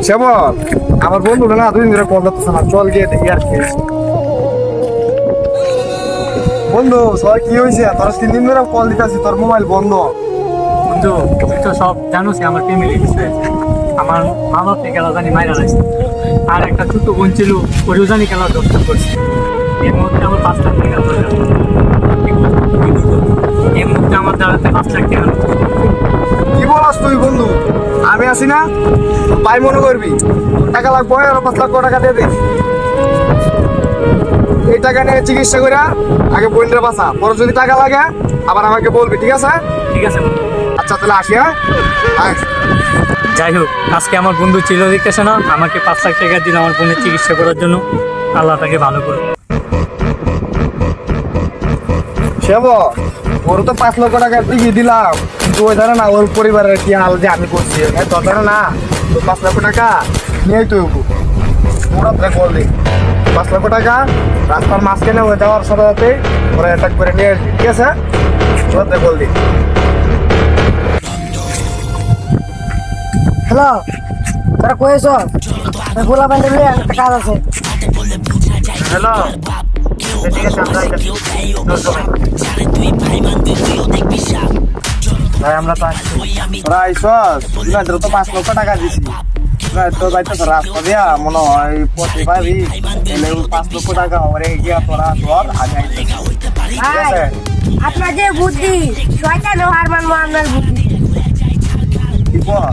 শ্যামল আমার বন্ধু না দুদিন ধরে কল করতেছে না, চল গিয়ে দেখি আর কি বন্ধু। সবাই কি হয়েছে? তোর 3 দিন ধরে কল দিতেছি, তোর মোবাইল বন্ধ। বন্ধু তুই তো সব জানোস আমার ফ্যামিলি বিষয়ে। আমার মা বাপ থেকে গেলা জানি মাইরা লাগছে, আর একটা ছোট বোন ছিল ওরও জানি খেলা দর্শন করছে। এর মধ্যে আমার 5 লাখ টাকা দরকার, এর মধ্যে আমার দাঁড়াতে 5 লাখ টাকা। কি বলাস তুই বন্ধু? আমি আছি না, পাই মনে করবি টাকা লাগবে, আর 5 লাখ টাকা দিয়ে দে। এই টাকা নিয়ে চিকিৎসা করে আগে বোনটা বাঁচা, পরে যদি টাকা লাগে আবার আমাকে বলবি, ঠিক আছে? ঠিক আছে বন্ধু। আচ্ছা তাহলে আসি। হ্যাঁ যাই হোক, আজকে আমার বন্ধু ছিল দেখতেছে না, আমাকে 5 লাখ টাকা দিল আমার বোনের চিকিৎসা করার জন্য। আল্লাহ তাকে ভালো করুক। শ্যামল ওর তো 5 লক্ষ টাকা টিকিয়ে দিলাম, কিন্তু ওই ধরে না ওর পরিবারের কি হাল যে আমি করছি, তোর ধরে না তো 5 লক্ষ টাকা নিয়েই তো ওরা বললি 5 লক্ষ টাকা রাস্তার মাঝখানে হয়ে যাওয়ার সাথে সাথে ওরা অ্যাটাক করে নিয়ে আসবি, ঠিক আছে? ওরা বললি। হ্যালো, তোরা কয়েছ গোলা বান্ধব একটা কাজ আছে। হ্যালো, ঠিক আছে ভাই, আমরা তো আসছি। তোরা আইসস না, তোর তো 5 লক্ষ টাকা দিছি তো যাইতেছ রাস্তা দিয়া, মনে হয় পথে পাবি, 5 লক্ষ টাকা ওরে গিয়া তোরা তোর আমি আইতেছি, ঠিক আছে? আপনার যে বুদ্ধি শয়তান হার মানবো, আপনার বুদ্ধি কি বল?